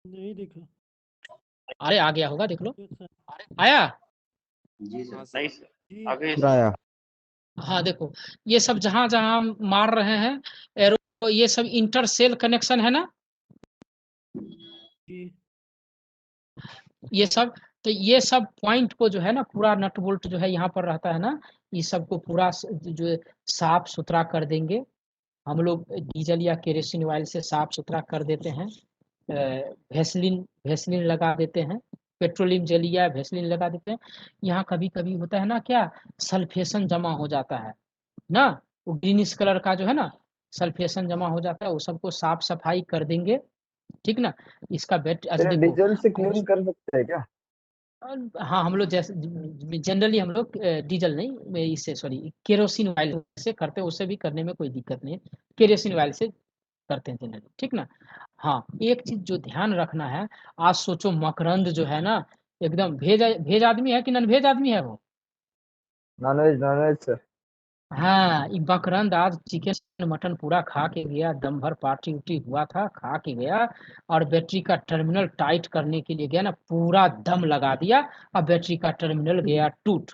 नहीं दिखा। अरे आ गया होगा, देख लो। अच्छा, आया? जी सर। नहीं सर, जी आगे आया। हाँ देखो, ये सब जहां जहां हम मार रहे हैं एरो, ये सब इंटर सेल कनेक्शन है ना, जी ये सब। तो ये सब पॉइंट को जो है ना, पूरा नट बोल्ट जो है यहाँ पर रहता है ना, ये सबको पूरा जो साफ सुथरा कर देंगे हम लोग। डीजल या केरोसिन ऑयल से साफ सुथरा कर देते हैं। वेसलिन वेसलिन लगा देते हैं, पेट्रोलियम जेल या वेसलिन लगा देते हैं। यहाँ कभी कभी होता है ना क्या, सल्फेशन जमा हो जाता है ना, वो ग्रीनिश कलर का जो है ना, सल्फेशन जमा हो जाता है, वो सबको साफ सफाई कर देंगे। ठीक ना। इसका बैट अच्छा देखो, डीजल से क्लीन कर सकते हैं क्या? हाँ हम लोग जैसे जनरली हम लोग डीजल नहीं, इससे सॉरी केरोसिन ऑयल से करते हैं, उससे भी करने में कोई दिक्कत नहीं है, केरोसिन ऑयल से करते हैं जनरली। ठीक ना। हाँ एक चीज जो ध्यान रखना है, आज सोचो मकरंद जो है ना, एकदम भेज भेज आदमी है कि नॉन भेज आदमी है वो? Nonveg sir. हाँ ये मकरंद आज चिकन मटन पूरा खा के गया, दम भर पार्टी उटी हुआ था, खा के गया और बैटरी का टर्मिनल टाइट करने के लिए गया ना, पूरा दम लगा दिया और बैटरी का टर्मिनल गया टूट।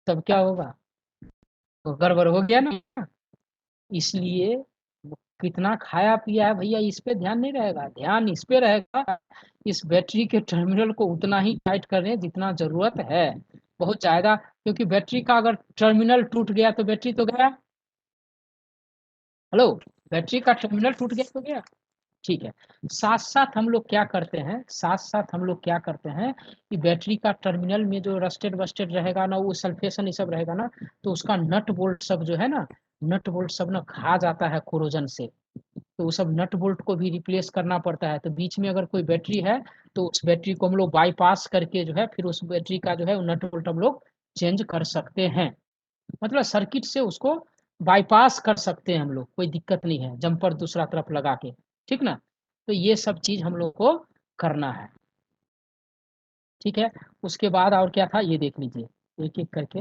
तब क्या होगा? तो गड़बड़ हो गया ना। इसलिए वो कितना खाया पिया है भैया, इस पे ध्यान नहीं रहेगा, ध्यान इस पे रहेगा, इस बैटरी के टर्मिनल को उतना ही टाइट करें जितना जरूरत है, बहुत ज्यादा। क्योंकि बैटरी का अगर टर्मिनल टूट गया तो बैटरी तो गया। हेलो, बैटरी का टर्मिनल टूट गया तो गया। ठीक है। साथ साथ हम लोग क्या करते हैं, साथ साथ हम लोग क्या करते हैं कि बैटरी का टर्मिनल में जो रस्टेड वस्टेड रहेगा ना, वो सल्फेशन ये सब रहेगा ना, तो उसका नट बोल्ट सब जो है ना, नट बोल्ट सब ना खा जाता है कोरोजन से। तो वो सब नट बोल्ट को भी रिप्लेस करना पड़ता है। तो बीच में अगर कोई बैटरी है तो उस बैटरी को हम लोग बाईपास करके जो है, फिर उस बैटरी का जो है नट बोल्ट हम लोग चेंज कर सकते हैं। मतलब सर्किट से उसको बाईपास कर सकते हैं हम लोग, कोई दिक्कत नहीं है, जंपर दूसरा तरफ लगा के। ठीक ना। तो ये सब चीज हम लोग को करना है। ठीक है। उसके बाद और क्या था ये देख लीजिए एक एक करके।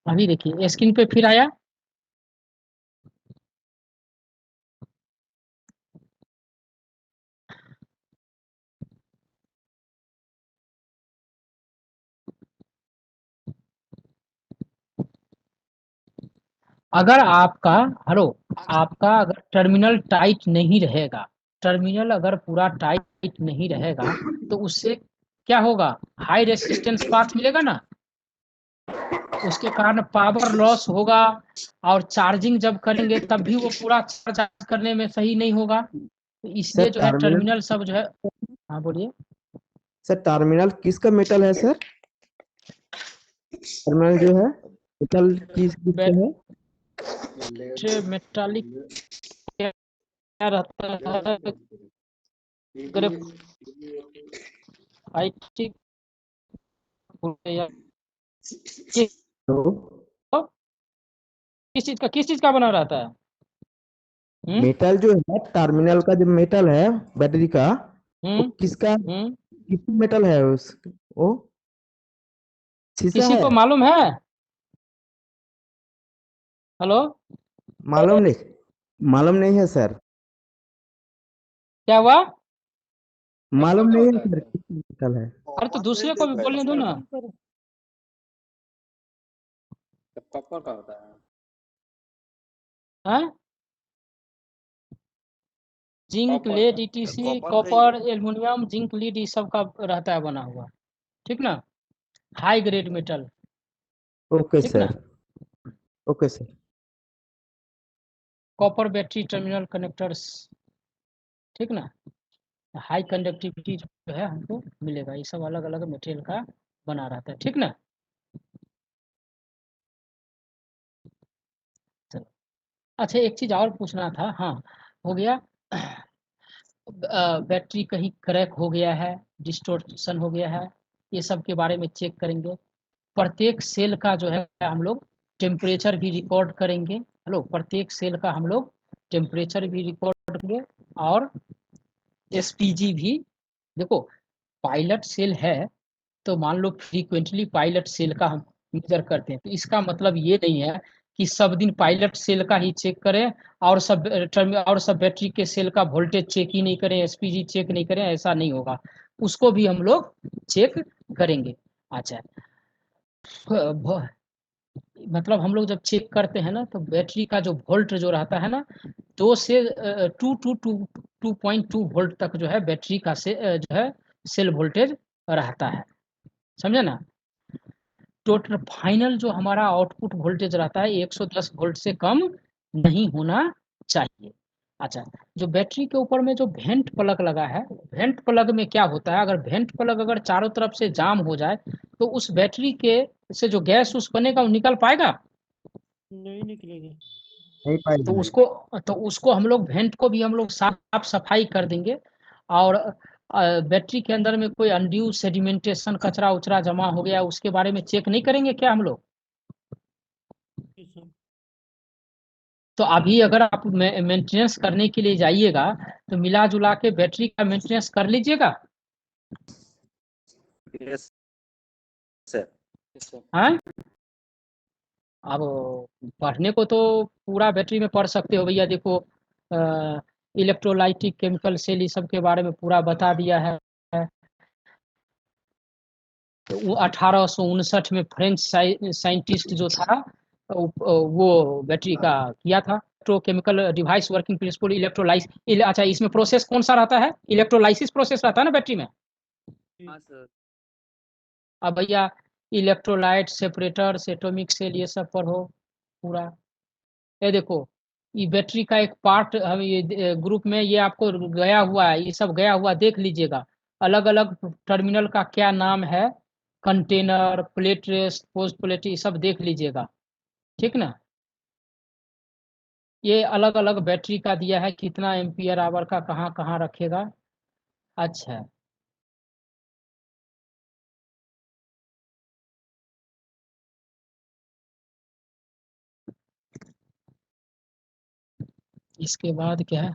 अभी देखिए स्क्रीन पे फिर आया। अगर आपका, हेलो, आपका अगर टर्मिनल टाइट नहीं रहेगा, टर्मिनल अगर पूरा टाइट नहीं रहेगा तो उससे क्या होगा, हाई रेसिस्टेंस पाथ मिलेगा ना, उसके कारण पावर लॉस होगा, और चार्जिंग जब करेंगे तब भी वो पूरा चार्ज करने में सही नहीं होगा। तो इसलिए सर जो है टर्मिनल सब जो है। हाँ बोलिए। सर टर्मिनल किसका मेटल है सर? टर्मिनल जो है मेटल किसका है? मेटालिक क्या रहता है, ग्रेफाइट या तो किस चीज का बना रहता है? मेटल जो है, टर्मिनल का जो मेटल है बैटरी का, वो किसका मेटल है? उस वो शीशा किसी है? को मालूम है? हेलो, मालूम नहीं है सर। क्या हुआ? मालूम नहीं है सर किस मेटल है। अरे तो दूसरे को भी बोलने दो ना। कॉपर का होता है। हाँ? जिंक कॉपर लेड का। Etc copper aluminium zinc lead ये सब का रहता है बना हुआ। ठीक ना। High grade metal. ओके ठीक ना। Sir. Okay sir. Copper battery terminal connectors. ठीक ना। हाई कंडक्टिविटी जो है हमको मिलेगा, ये सब अलग अलग मटेरियल का बना रहता है। ठीक ना। चलो अच्छा एक चीज और पूछना था। हाँ हो गया। बैटरी कहीं क्रैक हो गया है, डिस्टोर्शन हो गया है, ये सब के बारे में चेक करेंगे। प्रत्येक सेल का जो है हम लोग टेम्परेचर भी रिकॉर्ड करेंगे। हेलो, प्रत्येक सेल का हम लोग टेम्परेचर भी रिकॉर्ड करेंगे और एसपीजी भी। देखो पायलट सेल है, तो मान लो फ्रीक्वेंटली पायलट सेल का हम मेजर करते हैं, तो इसका मतलब ये नहीं है कि सब दिन पायलट सेल का ही चेक करें और सब बैटरी के सेल का वोल्टेज चेक ही नहीं करें, एसपीजी चेक नहीं करें, ऐसा नहीं होगा, उसको भी हम लोग चेक करेंगे। अच्छा, मतलब हम लोग जब चेक करते हैं ना, तो बैटरी का जो वोल्ट जो रहता है ना, 2 से 2.2 वोल्ट तक जो है बैटरी का जो है सेल वोल्टेज रहता है, समझे ना। टोटल फाइनल जो हमारा आउटपुट वोल्टेज रहता है 110 वोल्ट से कम नहीं होना चाहिए। अच्छा, जो बैटरी के ऊपर में जो वेंट प्लग लगा है, वेंट प्लग में क्या होता है, अगर वेंट प्लग अगर चारों तरफ से जाम हो जाए तो उस बैटरी के से जो गैस उस बनेगा वो निकल पाएगा? नहीं निकलेगा। नहीं तो पाएगा। उसको हम लोग वेंट को भी हम लोग साफ सफाई कर देंगे। और बैटरी के अंदर में कोई अनड्यू सेडिमेंटेशन कचरा उचरा जमा हो गया उसके बारे में चेक नहीं करेंगे क्या हम लोग? तो अभी अगर आप मेंटेनेंस करने के लिए जाइएगा तो मिला जुला के बैटरी का मेंटेनेंस कर लीजिएगा। Yes sir. हाँ, अब पढ़ने को तो पूरा बैटरी में पढ़ सकते हो भैया, देखो इलेक्ट्रोलाइटिक केमिकल सेल सब के बारे में पूरा बता दिया है। तो वो 1859 में फ्रेंच साइंटिस्ट जो था वो बैटरी का किया था, इलेक्ट्रोकेमिकल डिवाइस वर्किंग प्रिंसिपल इलेक्ट्रोलाइस। अच्छा, इसमें प्रोसेस कौन सा रहता है? इलेक्ट्रोलाइसिस प्रोसेस रहता है ना बैटरी में। हाँ सर। अब भैया इलेक्ट्रोलाइट सेपरेटर एटॉमिक सेल ये सब पढ़ो पूरा। ये देखो, ये बैटरी का एक पार्ट हम ये ग्रुप में ये आपको गया हुआ है, ये सब गया हुआ देख लीजिएगा। अलग अलग टर्मिनल का क्या नाम है, container, plate rest, post plate, ये सब देख लीजिएगा, ठीक ना। ये अलग अलग बैटरी का दिया है, कितना एम्पियर आवर का कहाँ कहाँ रखेगा। अच्छा, इसके बाद क्या है,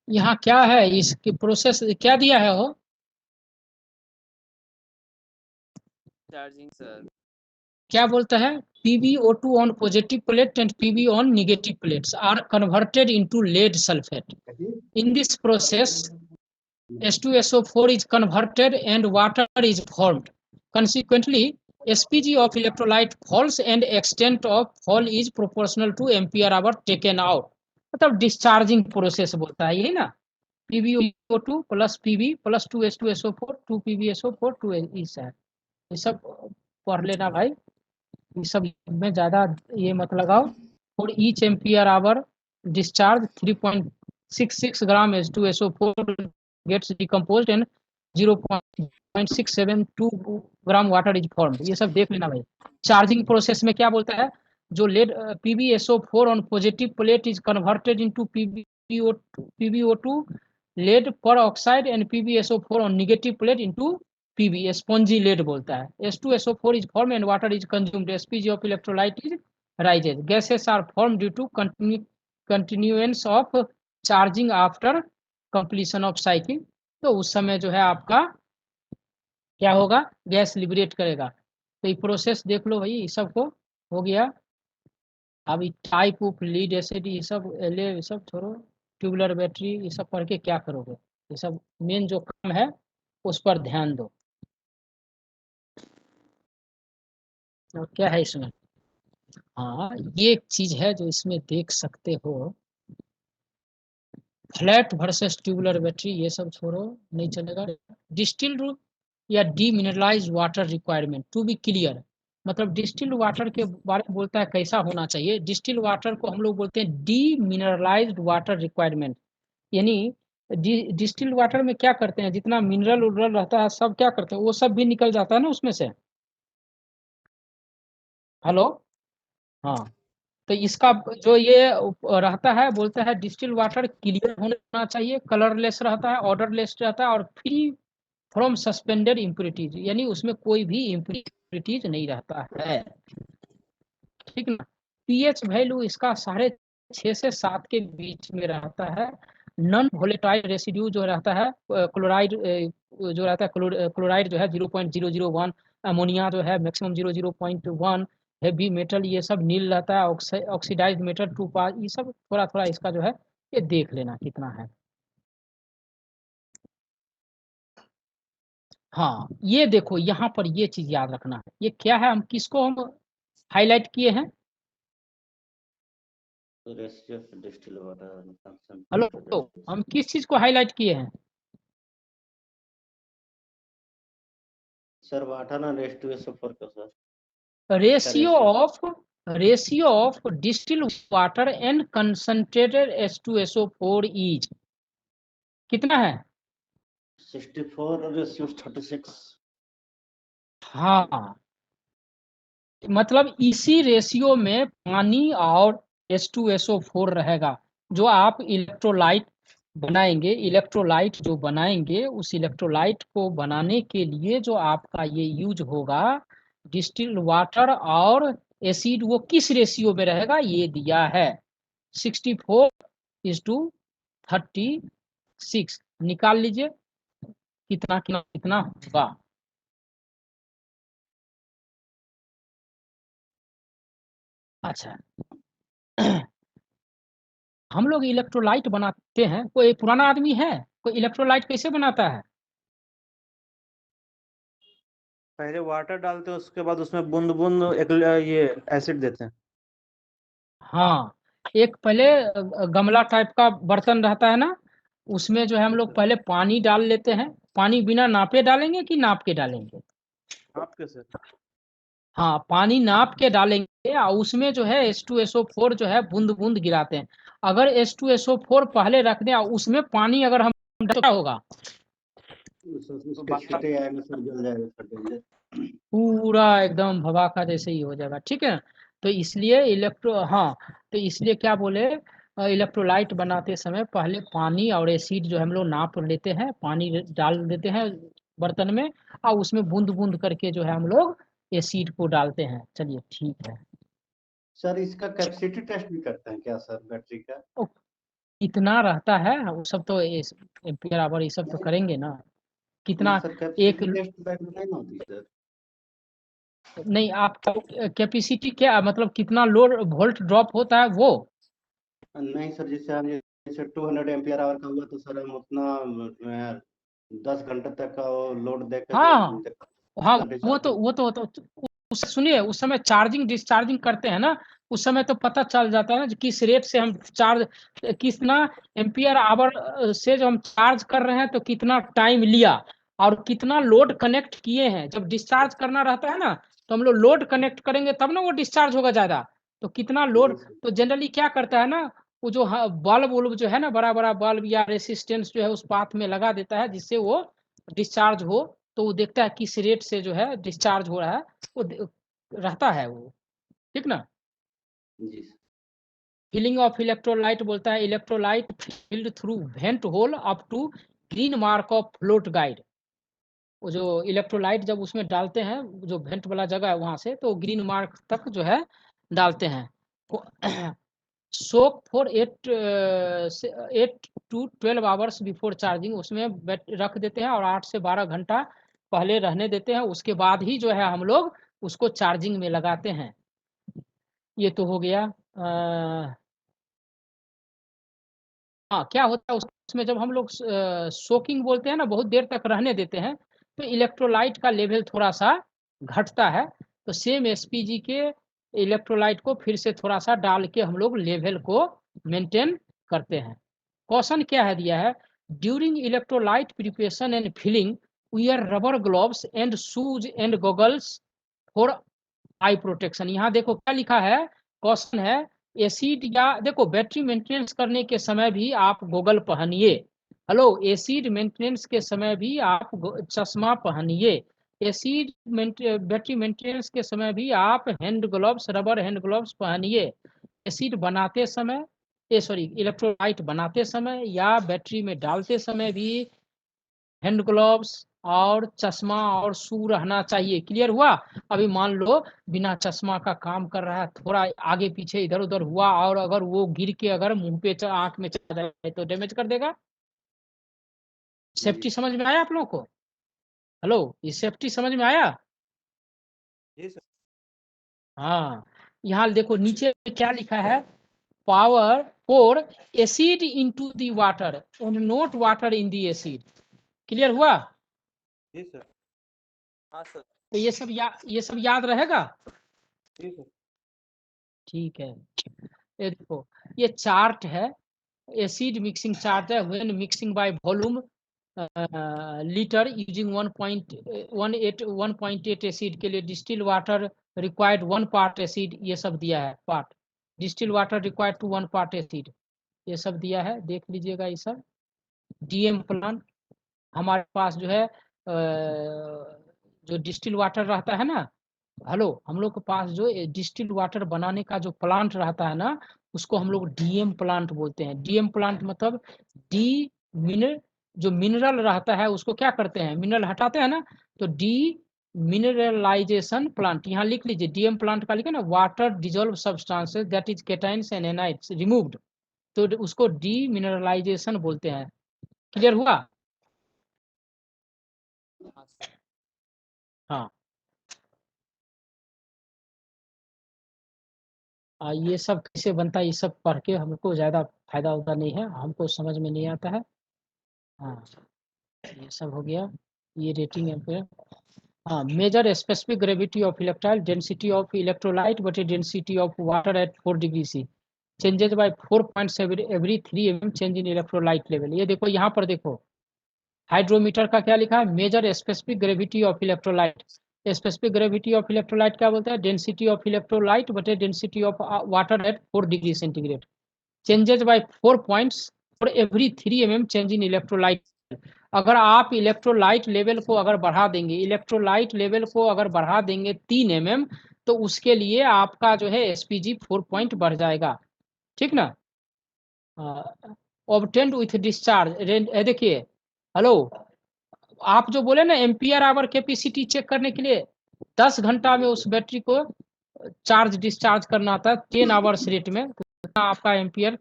यहाँ क्या है, इसकी प्रोसेस क्या दिया है वो? Charging sir. क्या बोलता है? PbO2 on positive plate and Pb on negative plates are converted into lead sulfate. In this process, H2SO4 is converted and water is formed. Consequently, SPG of electrolyte falls and extent of fall is proportional to ampere hour taken out. मतलब discharging process बोलता है, यही ना। PbO2 plus Pb plus 2H2SO4 2PbSO4 2 इस है, ये सब पढ़ लेना भाई। ये सब में ज्यादा ये मत लगाओ। और each ampere hour discharge 3.66 gram H2SO4 gets decomposed and 0.672 gram water is formed, ये सब देख लेना भाई। चार्जिंग प्रोसेस में क्या बोलता है, जो lead PbSO4 on positive plate is converted into PbO2 lead peroxide and PbSO4 on negative plate into Pb spongy lead बोलता है। H2SO4 is formed and water is consumed. SPG of electrolyte is rises. Gases are formed due to continuance of charging after completion of cycle. तो उस समय जो है आपका क्या होगा, गैस लिबरेट करेगा। तो ये प्रोसेस देख लो भाई, ये सब को हो गया। अब टाइप ऑफ लीड एसिड ये सब ये सब छोड़ो, ट्यूबुलर बैटरी ये सब पढ़ के क्या करोगे, ये सब मेन जो काम है उस पर ध्यान दो। और क्या है इसमें, हाँ ये एक चीज है जो इसमें देख सकते हो, फ्लैट वर्सेस ट्यूबुलर बैटरी ये सब छोड़ो, नहीं चलेगा। डिस्टिल्ड या demineralise water requirement to be clear, मतलब डिस्टिल्ड वाटर के बारे में बोलता है कैसा होना चाहिए। डिस्टिल्ड वाटर को हम लोग बोलते हैं डीमिनरलाइज्ड वाटर रिक्वायरमेंट, यानी डिस्टिल्ड वाटर में क्या करते हैं, जितना मिनरल उनरल रहता है सब क्या करते हैं, वो सब भी निकल जाता है ना उसमें से। हेलो, हाँ, तो इसका जो ये रहता है, बोलता है डिस्टिल वाटर क्लियर होना चाहिए, कलरलेस रहता है, ऑर्डरलेस रहता है और फ्री फ्रॉम सस्पेंडेड इम्प्योरिटीज, यानी उसमें कोई भी इम्प्योरिटीज नहीं रहता है, ठीक ना। पीएच वैल्यू इसका 6.5 से 7 के बीच में रहता है। नॉन वोलेटाइल रेसिड्यू जो रहता है क्लोराइड जो रहता है क्लोराइड जो है 0.001, अमोनिया जो है मैक्सिमम 0.1, हेवी मेटल ये सब नील रहता है, ऑक्सीडाइज्ड मेटल 2 पास, ये सब थोड़ा थोड़ा इसका जो है ये देख लेना कितना है। हाँ ये देखो यहाँ पर ये चीज याद रखना है, ये क्या है, हम किसको हम हाईलाइट किए हैं। हेलो, तो हम किस चीज को हाईलाइट किए हैं। सर वाटर ना रेस टू SO4 का sir, ratio of distil water and concentrated H2SO4 is कितना है। 64:36। हाँ मतलब इसी रेशियो में पानी और H2SO4 रहेगा। जो आप इलेक्ट्रोलाइट बनाएंगे, इलेक्ट्रोलाइट जो बनाएंगे उस इलेक्ट्रोलाइट को बनाने के लिए जो आपका ये यूज होगा डिस्टिल्ड वाटर और एसिड, वो किस रेशियो में रहेगा ये दिया है 64:36। निकाल लीजिए कितना कितना कितना होगा। अच्छा हम लोग इलेक्ट्रोलाइट बनाते हैं, कोई पुराना आदमी है कोई इलेक्ट्रोलाइट कैसे बनाता है। पहले वाटर डालते हैं, उसके बाद उसमें बूंद बूंद एक ये एसिड देते हैं। हाँ एक पहले गमला टाइप का बर्तन रहता है ना, उसमें जो है हम लोग पहले पानी डाल लेते हैं। पानी बिना नापे डालेंगे कि नाप के डालेंगे। आपके सर हाँ पानी नाप के डालेंगे और उसमें जो है H2SO4 जो है बूंद बूंद गिराते हैं। अगर H2SO4 पहले रख दें और उसमें पानी अगर हम क्या होगा उसके छींटे आएंगे सर, जल जाएगा सर, डेंजर। पूरा एकदम भवाका जैसे ही हो जाएगा, ठीक है। तो इसलिए तो इसलिए क्या बोले इलेक्ट्रोलाइट बनाते समय पहले पानी और एसिड जो हम लोग नाप लेते हैं, पानी डाल देते हैं बर्तन में और उसमें बूंद बूंद करके जो है हम लोग एसिड को डालते हैं। चलिए ठीक है। सर इसका कैपेसिटी टेस्ट भी करते हैं क्या सर, बैटरी का? ओ, इतना रहता है वो सब तो एम्पियर आवर ये सब तो करेंगे ना कितना सर एक कैपेसिटी टेस्ट बैटरी नहीं होती सर? नहीं आपका कैपेसिटी क्या मतलब कितना लोड वोल्ट ड्रॉप होता है वो। नहीं सर, जैसे 200 एम्पियर आवर का हुआ तो सर हम उतना 10 घंटे तक का लोड देकर हाँ हाँ घंटे वो तो उस सुनिए उस समय चार्जिंग डिस्चार्जिंग करते हैं ना, उस समय तो पता चल जाता है ना किस रेट से हम चार्ज, कितना एम्पियर आवर से जो हम चार्ज कर रहे हैं तो कितना टाइम लिया और कितना लोड कनेक्ट किए हैं। जब डिस्चार्ज करना रहता है ना तो हम लोग लोड कनेक्ट करेंगे तब ना वो डिस्चार्ज होगा ज्यादा। तो कितना लोड, तो जनरली क्या करता है ना वो जो बल्ब वल्ब जो है ना, बड़ा बड़ा बल्ब या रेसिस्टेंस जो है उस पाथ में लगा देता है जिससे वो डिस्चार्ज हो। तो वो देखता है किस रेट से जो है डिस्चार्ज हो रहा है, वो रहता है वो, ठीक ना। जी फिलिंग ऑफ इलेक्ट्रोलाइट बोलता है electrolyte filled through vent hole up to green mark of float guide. वो जो इलेक्ट्रोलाइट जब उसमें डालते हैं जो वेंट वाला जगह है वहां से तो ग्रीन मार्क तक जो है डालते हैं। Soak for 8 to 12 hours before charging, उसमें रख देते हैं और 8 से 12 घंटा पहले रहने देते हैं, उसके बाद ही जो है हम लोग उसको चार्जिंग में लगाते हैं। ये तो हो गया। हाँ क्या होता है उसमें जब हम लोग सोकिंग बोलते हैं ना, बहुत देर तक रहने देते हैं तो इलेक्ट्रोलाइट का लेवल थोड़ा सा घटता है। तो सेम एसपीजी के इलेक्ट्रोलाइट को फिर से थोड़ा सा डाल के हम लोग लेवल को मेंटेन करते हैं। क्वेश्चन क्या है दिया है, during electrolyte preparation and filling wear rubber gloves and shoes and goggles for eye protection. यहाँ देखो क्या लिखा है, क्वेश्चन है एसिड या देखो बैटरी मेंटेनेंस करने के समय भी आप गॉगल पहनिए। हेलो, एसिड मेंटेनेंस के समय भी आप चश्मा पहनिए। एसिड बैटरी मेंटेनेंस के समय भी आप hand gloves, rubber hand gloves पहनिए। एसिड बनाते समय इलेक्ट्रोलाइट बनाते समय या बैटरी में डालते समय भी हैंड ग्लव्स, और चश्मा और शू रहना चाहिए। क्लियर हुआ? अभी मान लो बिना चश्मा का काम कर रहा है, थोड़ा आगे पीछे इधर उधर हुआ और अगर वो गिर के अगर मुंह पे आंख में चला जाए तो डैमेज कर देगा। सेफ्टी समझ में आया आप लोगों को? हेलो, ये सेफ्टी समझ में आया? जी सर। हाँ, यहाँ देखो नीचे क्या लिखा है, power pour acid into the water and not water in the acid। Clear हुआ? जी सर। हाँ सर। तो ये सब याद रहेगा। जी सर। ठीक है, ये देखो ये चार्ट है, एसिड मिक्सिंग चार्ट है। When mixing by volume litre using 1.8 acid के लिए distil water required 1 part acid, ये सब दिया है part. Distil water required to 1 part acid, ये सब दिया है, देख लीजिएगा ये सब। डीएम प्लांट हमारे पास जो है जो डिस्टिल वाटर रहता है ना, हेलो, हम लोग के पास जो डिस्टिल वाटर बनाने का जो प्लांट रहता है ना, उसको हम लोग डीएम प्लांट बोलते हैं। डीएम प्लांट मतलब डी मिनर, जो मिनरल रहता है उसको क्या करते हैं, मिनरल हटाते हैं ना, तो डी मिनरलाइजेशन प्लांट। यहाँ लिख लीजिए डीएम प्लांट का लिखे ना, water dissolve substances that is cations and anions removed, तो उसको डी मिनरलाइजेशन बोलते हैं। क्लियर हुआ? हाँ सर। हाँ, ये सब कैसे बनता है, ये सब पढ़ के हमको ज़्यादा फायदा होता नहीं है, हमको समझ में नहीं आता है। हाँ, ये सब हो गया, ये रेटिंग है। हाँ, measure specific gravity of electrolyte, density of electrolyte बटे density of water at 4 degree C, changes by 4 points every 3 mm change in electrolyte level. ये देखो यहाँ पर देखो हाइड्रोमीटर का क्या लिखा है, measure specific gravity of electrolyte. Specific gravity of electrolyte क्या बोलते हैं, डेंसिटी ऑफ इलेक्ट्रोलाइट बटे density of water at 4 degree centigrade, changes by 4 points for every 3 mm change in electrolyte. अगर आप इलेक्ट्रोलाइट लेवल को अगर बढ़ा देंगे, इलेक्ट्रोलाइट लेवल को अगर बढ़ा देंगे 3 mm, तो उसके लिए आपका जो है एसपीजी 4 पॉइंट बढ़ जाएगा। ठीक ना? ऑब्टेन्ड विथ डिस्चार्ज, देखिए हेलो, आप जो बोले ना एम्पियर आवर कैपेसिटी चेक करने के लिए 10 घंटा में उस बैटरी को चार्ज डिस्चार्ज करना था 10 आवर्स रेट में, तो आपका एम्पियर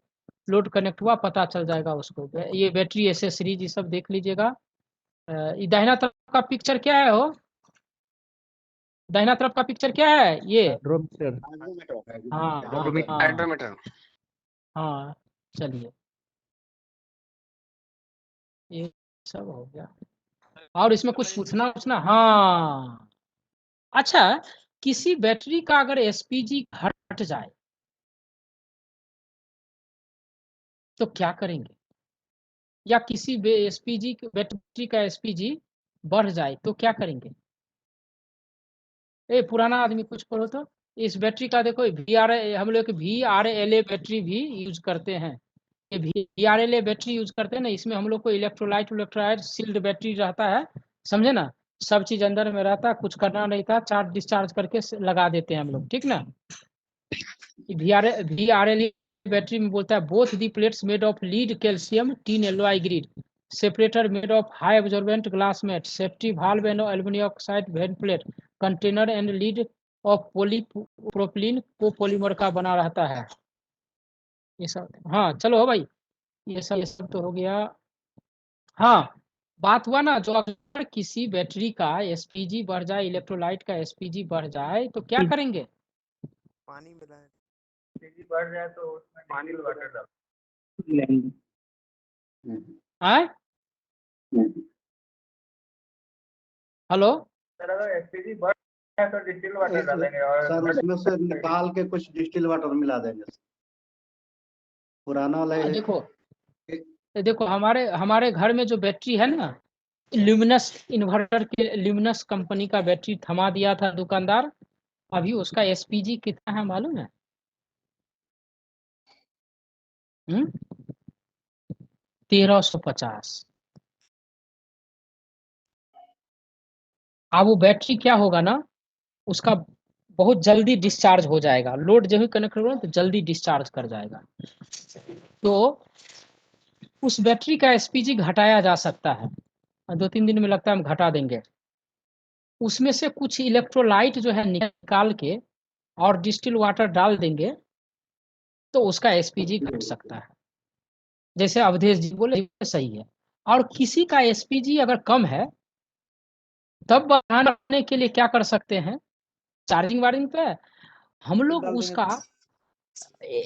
लोड कनेक्ट हुआ पता चल जाएगा उसको। ये बैटरी एसेसरीज ये सब देख लीजिएगा। दाहिना तरफ का पिक्चर क्या है हो, दाहिना तरफ का पिक्चर क्या है ये? हाँ हाइड्रोमीटर। हाँ, चलिए ये सब हो गया। और इसमें कुछ पूछना? हाँ, अच्छा, किसी बैटरी का अगर एसपीजी घट जाए तो क्या करेंगे, या किसी एसपीजी बैटरी का एसपीजी बढ़ जाए तो क्या करेंगे? ए पुराना आदमी कुछ करो तो। इस बैटरी का देखो हम लोग VRLA बैटरी भी यूज करते हैं। ये VRLA बैटरी यूज करते हैं ना, इसमें हम लोग को इलेक्ट्रोलाइट सील्ड बैटरी रहता है, समझे ना, सब चीज अंदर में रहता है, कुछ करना नहीं था, चार्ज डिस्चार्ज करके लगा देते हैं हम लोग। ठीक ना? VRLA बैटरी में बोलता है both the plates made of lead calcium tin alloy grid, separator made of high absorbent glass mat, safety valve and aluminium oxide vent plate, container and lid of polypropylene को polymer का बना रहता है। ये सब, हाँ चलो हो भाई, ये सब तो हो गया। हाँ, बात हुआ ना, जो अगर किसी बैटरी का एसपीजी बढ़ जाए, इलेक्ट्रोलाइट का एसपीजी बढ़ जाए तो क्या करेंगे? पानी मिलाएं। एसपीजी बढ़ जाए तो उसमें पानी वाटर डाल। आए हेलो, सर अगर एसपीजी बढ़ जाए तो डिस्टिल वाटर डालेंगे और सर उसमें से निकाल के कुछ डिस्टिल वाटर मिला देंगे। पुराना वाला देखो हमारे घर में जो बैटरी है ना, ल्यूमिनस इन्वर्टर के, ल्यूमिनस कंपनी का बैटरी थमा दिया था दुकानदार, अभी उसका एसपीजी कितना है मालूम है? 1350। अब वो बैटरी क्या होगा ना, उसका बहुत जल्दी डिस्चार्ज हो जाएगा, लोड जब भी कनेक्ट होगा तो जल्दी डिस्चार्ज कर जाएगा, तो उस बैटरी का एसपीजी घटाया जा सकता है। 2-3 दिन में लगता है हम घटा देंगे। उसमें से कुछ इलेक्ट्रोलाइट जो है निकाल के और डिस्टिल वाटर डाल देंगे तो उसका एसपीजी घट सकता है। जैसे अवधेश जी बोले सही है। और किसी का एसपीजी अगर कम है तब बढ़ाने के लिए क्या कर सकते हैं, चार्जिंग वार्जिंग पे हम लोग डाल देंगे। उसका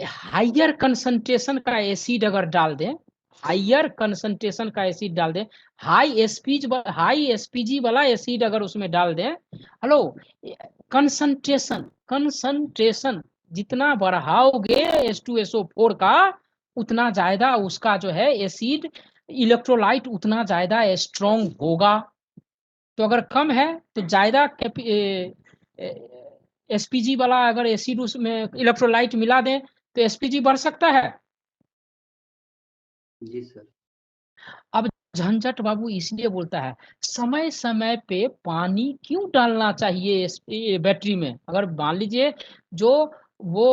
हाइयर कंसंट्रेशन का एसिड अगर डाल दें, हाइयर कंसंट्रेशन का एसिड डाल दें, हाई एसपीजी वाला एसिड अगर उसमें डाल दें, हेलो, कंसंट्रेशन जितना बढ़ाओगे H2SO4 का उतना ज्यादा उसका जो है एसिड इलेक्ट्रोलाइट उतना ज्यादा स्ट्रॉन्ग होगा। तो अगर कम है तो ज्यादा एसपीजी वाला अगर एसिड उसमें इलेक्ट्रोलाइट मिला दें तो एसपीजी बढ़ सकता है। जी सर। अब झंझट बाबू इसलिए बोलता है समय समय पे पानी क्यों डालना चाहिए बैटरी में। अगर मान लीजिए जो वो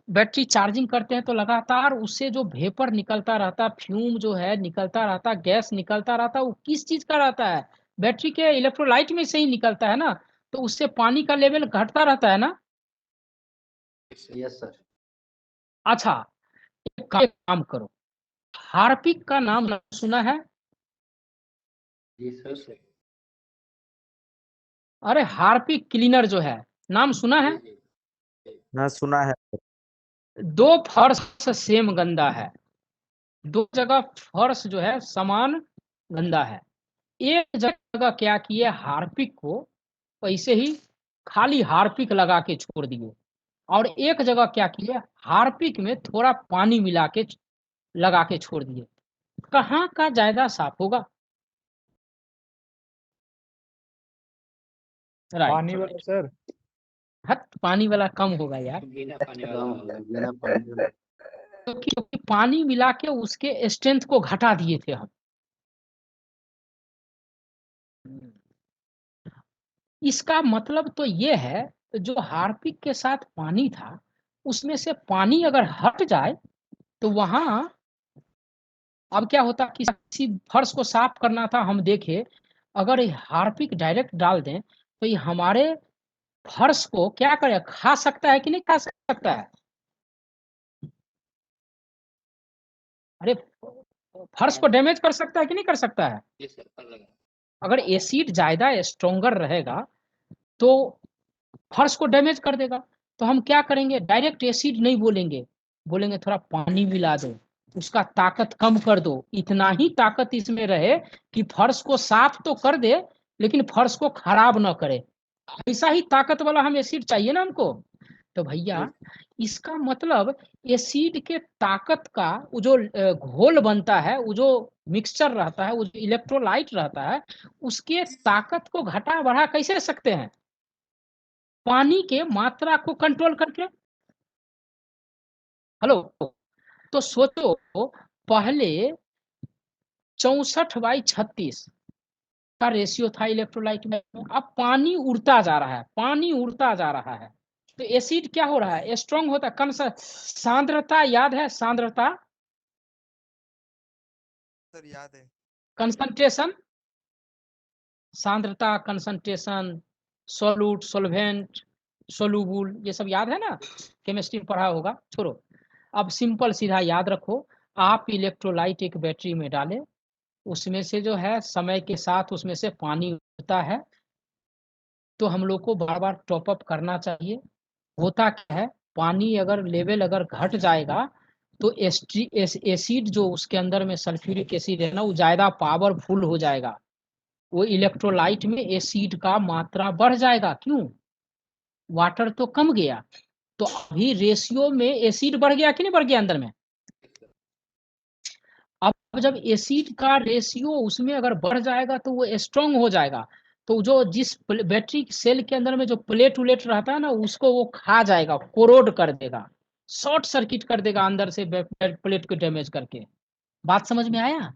बैटरी चार्जिंग करते हैं तो लगातार उससे जो वेपर निकलता रहता, फ्यूम जो है निकलता रहता, गैस निकलता रहता, वो किस चीज का रहता है, बैटरी के इलेक्ट्रोलाइट में से ही निकलता है ना, तो उससे पानी का लेवल घटता रहता है ना। Yes sir. अच्छा, एक काम करो, हार्पिक का नाम सुना है? जी सर। अरे हार्पिक क्लीनर जो है, नाम सुना है? हाँ सुना है। 2 फर्श सेम गंदा है, 2 जगह फर्श जो है समान गंदा है। एक जगह क्या किए, हार्पिक को ऐसे ही खाली हार्पिक लगा के छोड़ दिए, और एक जगह क्या किए, हार्पिक में थोड़ा पानी मिला के लगा के छोड़ दिए। कहाँ का ज्यादा साफ होगा? पानी राइट, वाला सर। हट, पानी वाला कम होगा यार, बिना पानी वाला। क्योंकि पानी मिला के उसके स्ट्रेंथ को घटा दिए थे हम। इसका मतलब तो ये है, जो हार्पिक के साथ पानी था उसमें से पानी अगर हट जाए तो वहां अब क्या होता, किसी फर्श को साफ करना था, हम देखे अगर ये हार्पिक डायरेक्ट डाल दें तो ये हमारे फर्श को क्या करे, खा सकता है कि नहीं खा सकता है? अरे फर्श को डैमेज कर सकता है कि नहीं कर सकता है? अगर एसिड ज्यादा स्ट्रोंगर रहेगा तो फर्श को डैमेज कर देगा। तो हम क्या करेंगे, डायरेक्ट एसिड नहीं बोलेंगे, बोलेंगे थोड़ा पानी मिला दो, उसका ताकत कम कर दो, इतना ही ताकत इसमें रहे कि फर्श को साफ तो कर दे लेकिन फर्श को खराब ना करे। ऐसा ही ताकत वाला हम एसिड चाहिए ना हमको। तो भैया इसका मतलब एसिड के ताकत का वो जो घोल बनता है, वो जो मिक्सचर रहता है, वो जो इलेक्ट्रोलाइट रहता है, उसके ताकत को घटा बढ़ा कैसे सकते हैं? पानी के मात्रा को कंट्रोल करके। हेलो, तो सोचो, पहले 64/36 का रेशियो था इलेक्ट्रोलाइट में, अब पानी उड़ता जा रहा है, पानी उड़ता जा रहा है, तो एसिड क्या हो रहा है, स्ट्रांग होता है। सांद्रता याद है? सांद्रता, सर याद है। कंसंट्रेशन, सांद्रता, कंसंट्रेशन, सोलूट, सोलवेंट, सोलूबुल, ये सब याद है ना, केमिस्ट्री में पढ़ा होगा, छोड़ो। अब सिंपल सीधा याद रखो, आप इलेक्ट्रोलाइट एक बैटरी में डालें, उसमें से जो है समय के साथ उसमें से पानी होता है, तो हम लोग को बार बार टॉप अप करना चाहिए। होता क्या है, पानी अगर लेवल अगर घट जाएगा तो एसिड जो उसके अंदर में सल्फ्यूरिक एसिड है ना, वो ज्यादा पावरफुल हो जाएगा, वो इलेक्ट्रोलाइट में एसिड का मात्रा बढ़ जाएगा। क्यों? वाटर तो कम गया, तो अभी रेशियो में एसिड बढ़ गया कि नहीं बढ़ गया अंदर में? अब जब एसिड का रेशियो उसमें अगर बढ़ जाएगा तो वो स्ट्रांग हो जाएगा, तो जो जिस बैटरी सेल के अंदर में जो प्लेट उलेट रहता है ना, उसको वो खा जाएगा, कोरोड कर देगा, शॉर्ट सर्किट कर देगा अंदर से प्लेट को डैमेज करके। बात समझ में आया?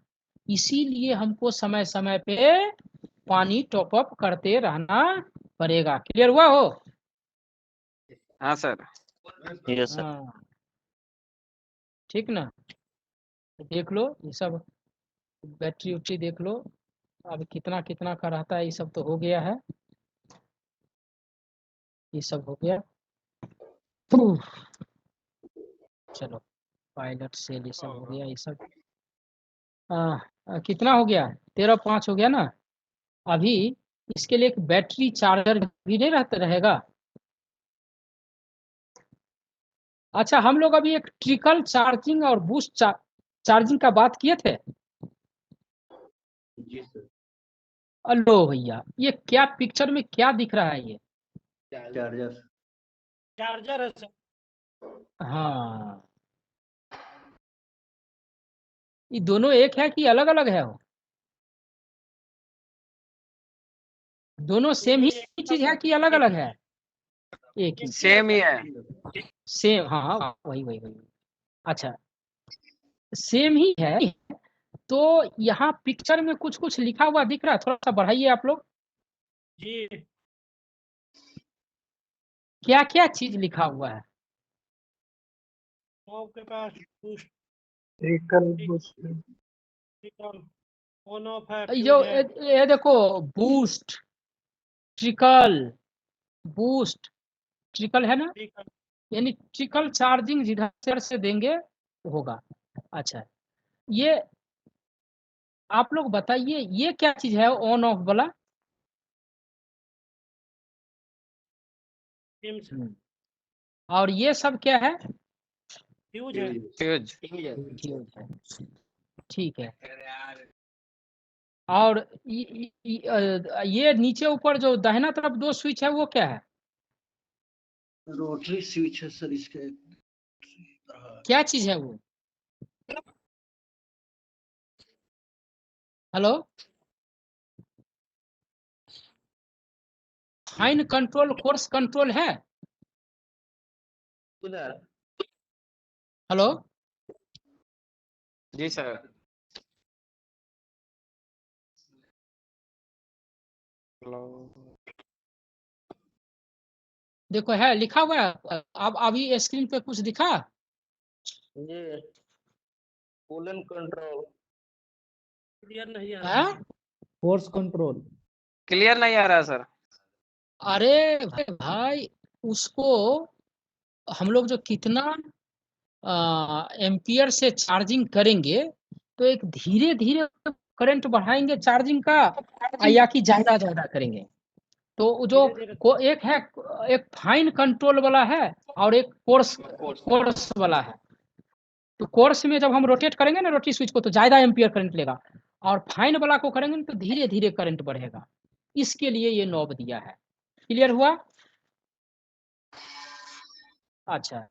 इसीलिए हमको समय समय पे पानी टॉप अप करते रहना पड़ेगा। क्लियर हुआ हो? हाँ सर। Yes sir. हाँ, ठीक ना, देख लो ये सब, बैटरी उटरी देख लो, अब कितना कितना का रहता है, ये सब तो हो गया है, ये सब हो गया। चलो पायलट सेल ये सब हो गया, ये सब कितना हो गया, 13.5 हो गया ना। अभी इसके लिए एक बैटरी चार्जर भी नहीं रहता रहेगा। अच्छा, हम लोग अभी एक ट्रिकल चार्जिंग और बूस्ट चार्जिंग का बात किए थे। जी सर। अलो भैया, ये क्या पिक्चर में क्या दिख रहा है ये? चार्जर। चार्जर है सर। हाँ, ये दोनों एक है कि अलग अलग है? वो दोनों सेम ही चीज है कि अलग अलग है? एक ही सेम ही है। सेम, हाँ हाँ, वही वही वही। अच्छा, सेम ही है। तो यहाँ पिक्चर में कुछ कुछ लिखा हुआ दिख रहा है, थोड़ा सा बढ़ाइए आप लोग। जी, क्या क्या चीज लिखा हुआ है? आपके पास boost trickle boost trickle on off है, ये जो फ्यूज है। ये देखो, बूस्ट, ट्रिकल, बूस्ट, ट्रिकल है ना, ट्रिकल यानी ट्रिकल चार्जिंग जिधर से देंगे होगा। अच्छा, ये आप लोग बताइए, ये क्या चीज है ऑन ऑफ वाला? सिम्स और ये सब क्या है? फ्यूज है। फ्यूज। फ्यूज है। ठीक है। और ये नीचे ऊपर जो दाहिना तरफ दो स्विच है वो क्या है? रोटरी स्विच है सर इसके। क्या चीज है वो? Hello, fine control, course control है? हेलो, जी सर। हेलो। देखो है लिखा हुआ है। अब अभी स्क्रीन पे कुछ दिखा? ये पोलन कंट्रोल क्लियर नहीं आ रहा है? फोर्स कंट्रोल क्लियर नहीं आ रहा सर। अरे भाई, उसको हम लोग जो कितना एम्पियर से चार्जिंग करेंगे, तो एक धीरे धीरे करंट बढ़ाएंगे चार्जिंग का, या कि ज्यादा ज्यादा करेंगे? तो वो जो धीरे धीरे। एक है, एक फाइन कंट्रोल वाला है और एक कोर्स कोर्स वाला है। तो कोर्स में जब हम रोटेट करेंगे ना रोटरी स्विच को, तो ज्यादा एम्पियर करंट लेगा, और फाइन वाला को करेंगे तो धीरे धीरे करंट बढ़ेगा। इसके लिए ये नॉब दिया है। क्लियर हुआ? अच्छा,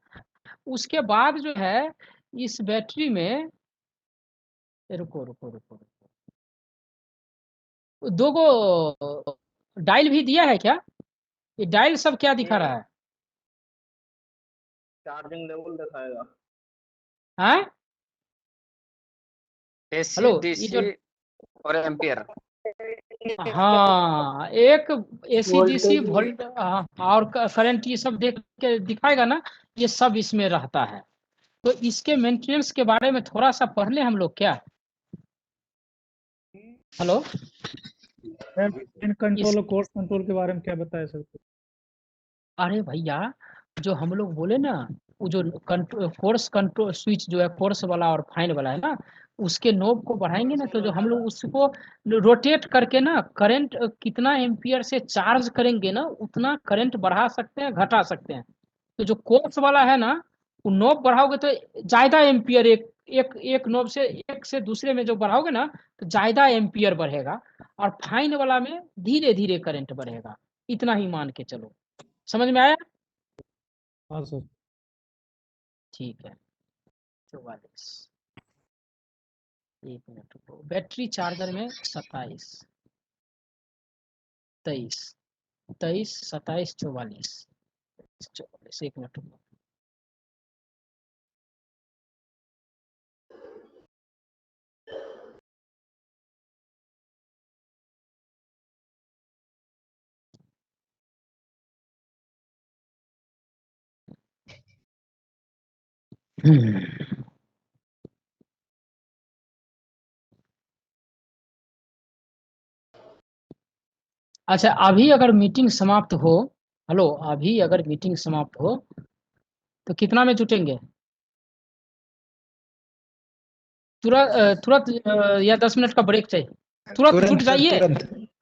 उसके बाद जो है इस बैटरी में, रुको रुको रुको रुको, दो गो डायल भी दिया है क्या? ये डायल सब क्या दिखा रहा है? चार्जिंग लेवल दिखाएगा। हाँ, एसी हेलो, ये जो, डीसी और एम्पियर। हाँ, एक एसी डीसी वोल्टेज वोल्ट और करंट, ये सब देख के दिखाएगा ना, ये सब इसमें रहता है। तो इसके मेंटेनेंस के बारे में थोड़ा सा पढ़ ले हम लोग क्या? हेलो, इन कंट्रोल इस, और कोर्स कंट्रोल के बारे में क्या बताया सर? अरे भैया, जो हम लोग बोले ना, वो जो कोर्स कंट्रोल स्विच जो है, कोर्स वाला और फाइन वाला है ना, उसके नोब को बढ़ाएंगे ना, तो जो हम लोग उसको रोटेट करके ना करंट कितना एम्पियर से चार्ज करेंगे ना, उतना करंट बढ़ा सकते हैं, घटा सकते हैं। तो जो कोर्स वाला है ना, वो नोब बढ़ाओगे तो ज्यादा एम्पियर, एक एक एक नोब से एक से दूसरे में जो बढ़ाओगे ना, तो ज्यादा एम्पियर बढ़ेगा, और फाइन वाला में धीरे धीरे करंट बढ़ेगा। इतना ही मान के चलो। समझ में आया? हाँ सर। ठीक है। 44, एक मिनट रुको, बैटरी चार्जर में 27, 23, 23, 27, 44, 44, एक मिनट रुको। अच्छा, अभी अगर मीटिंग समाप्त हो, हेलो, अभी अगर मीटिंग समाप्त हो तो कितना में जुटेंगे? तुरंत या 10 मिनट का ब्रेक चाहिए? तुरंत जुट जाइए,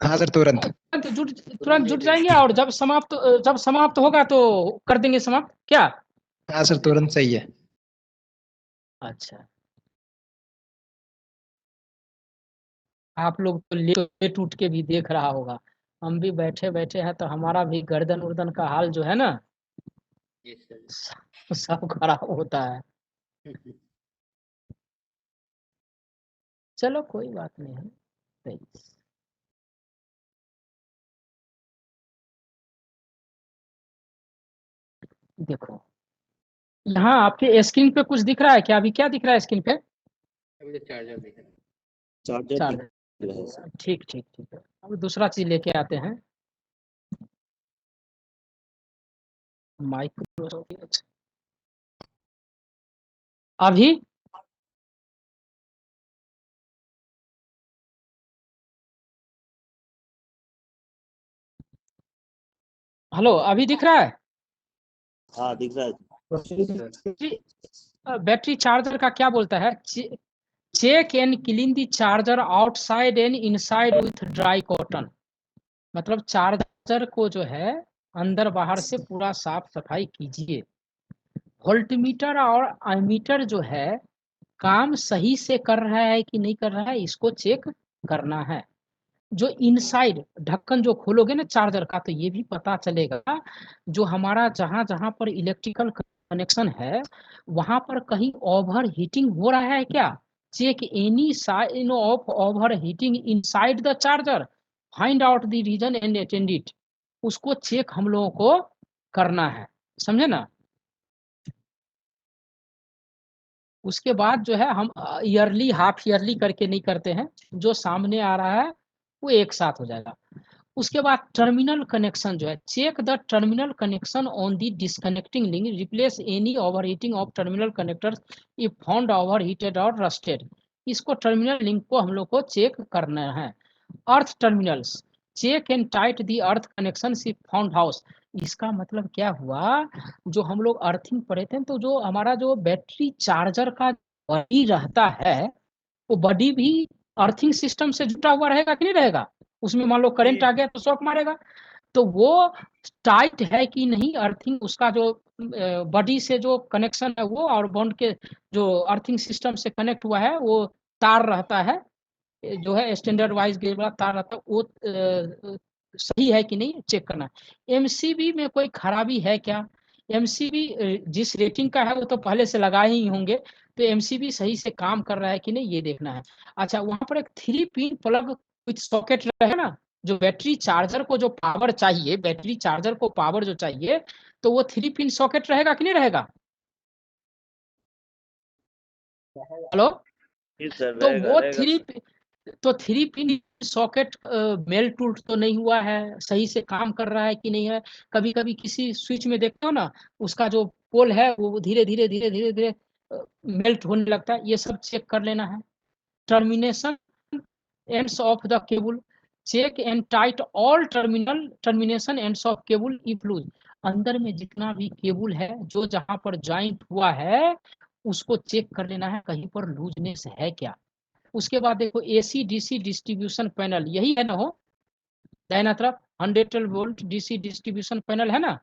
हाँ सर, तुरंत। तुरंत जुट जाएंगे, और जब समाप्त होगा तो कर देंगे समाप्त, क्या? हाँ सर, तुरंत सही है। अच्छा, आप लोग तो लेट उठ के भी देख रहा होगा, हम भी बैठे बैठे हैं तो हमारा भी गर्दन उर्दन का हाल जो है ना, सब खराब होता है। चलो कोई बात नहीं है, सही। देखो यहाँ आपके स्क्रीन पे कुछ दिख रहा है क्या? अभी क्या दिख रहा है स्क्रीन पे? अभी तो चार्जर दिख रहा है। चार्जर, ठीक ठीक ठीक है। अब दूसरा चीज लेके आते हैं, माइक्रोसॉफ्ट। अभी हेलो, अभी दिख रहा है? हाँ दिख रहा है। बैटरी चार्जर का क्या बोलता है? Check and clean the charger outside and inside with dry cotton. मतलब चार्जर को जो है अंदर बाहर से पूरा साफ सफाई कीजिए। वोल्टमीटर और एमीटर जो है काम सही से कर रहा है कि नहीं कर रहा है, इसको चेक करना है। जो इनसाइड ढक्कन जो खोलोगे ना चार्जर का, तो ये भी पता चलेगा जो हमारा जहां जहां पर इलेक्ट्रिकल कनेक्शन है वहां पर कहीं ओवर हीटिंग हो रहा है क्या। Check any sign of over heating inside the charger, find out the reason and attend it. उसको चेक हम लोगों को करना है, समझे ना। उसके बाद जो है हम ईयरली हाफ ईयरली करके नहीं करते हैं, जो सामने आ रहा है वो एक साथ हो जाएगा। उसके बाद टर्मिनल कनेक्शन जो है, check the terminal connection on the disconnecting link, replace any overheating of terminal connectors if found overheated और रस्टेड। इसको टर्मिनल लिंक को हम लोग को चेक करना है। Earth terminals, check and tight the earth connection if found house. इसका मतलब क्या हुआ, जो हम लोग अर्थिंग पढ़े थे तो जो हमारा जो बैटरी चार्जर का बॉडी रहता है वो बॉडी भी अर्थिंग सिस्टम से जुटा हुआ रहेगा कि नहीं रहेगा। उसमें मान लो करंट आ गया तो शॉक मारेगा, तो वो टाइट है कि नहीं अर्थिंग, उसका जो बॉडी से जो कनेक्शन है वो, और बॉन्ड के जो अर्थिंग सिस्टम से कनेक्ट हुआ है वो तार रहता है, जो है स्टैंडर्ड वाइज गेज वाला तार रहता है, वो सही है कि नहीं चेक करना। एमसीबी में कोई खराबी है क्या? एमसीबी जिस रेटिंग का है वो तो पहले से लगाए ही होंगे, तो एमसीबी सही से काम कर रहा है कि नहीं ये देखना है। अच्छा, वहां पर एक 3 पिन प्लग विथ सॉकेट रहे ना, जो बैटरी चार्जर को जो पावर चाहिए, बैटरी चार्जर को पावर जो चाहिए, तो वो 3 पिन सॉकेट रहेगा कि नहीं रहेगा? हेलो, तो वो 3 पिन सॉकेट मेल टूट तो नहीं हुआ है, सही से काम कर रहा है कि नहीं है। कभी कभी किसी स्विच में देखते हो ना, उसका जो पोल है वो धीरे धीरे धीरे धीरे धीरे मेल्ट होने लगता है, ये सब चेक कर लेना है। Termination ends of the cable, check and tight all termination ends of cable if loose. अंदर में जितना भी केबल है जो जहां पर ज्वाइंट हुआ है उसको चेक कर लेना है, कहीं पर लूजनेस है क्या। उसके बाद देखो एसी डीसी डिस्ट्रीब्यूशन पैनल, यही है ना हो दाहिना तरफ, 112 वोल्ट डीसी डिस्ट्रीब्यूशन पैनल है ना।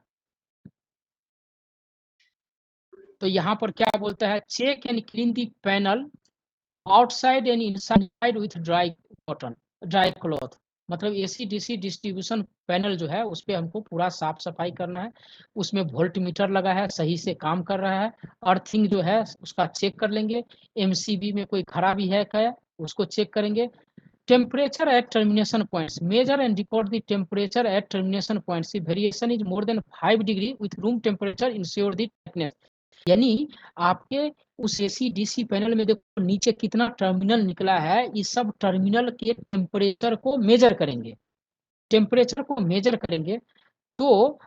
तो यहाँ पर क्या बोलता है, check and clean the panel outside and inside with dry cloth. मतलब एसी डीसी डिस्ट्रीब्यूशन पैनल जो है उस पर हमको पूरा साफ सफाई करना है। उसमें वोल्ट मीटर लगा है, सही से काम कर रहा है। अर्थिंग जो है उसका चेक कर लेंगे। एमसीबी में कोई खराबी है क्या उसको चेक करेंगे। Temperature at termination points, measure and record the temperature at termination points, if variation is more than 5 degree with room temperature ensure the tightness। यानी आपके उस एसी डीसी पैनल में देखो नीचे कितना टर्मिनल निकला है, इस सब टर्मिनल के टेम्परेचर को मेजर करेंगे। टेम्परेचर को मेजर करेंगे तो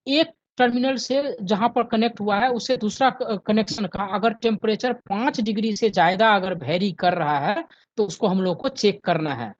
एक टर्मिनल से जहां पर कनेक्ट हुआ है उससे दूसरा कनेक्शन का अगर टेम्परेचर 5 डिग्री से ज्यादा अगर वेरी कर रहा है तो उसको हम लोग को चेक करना है।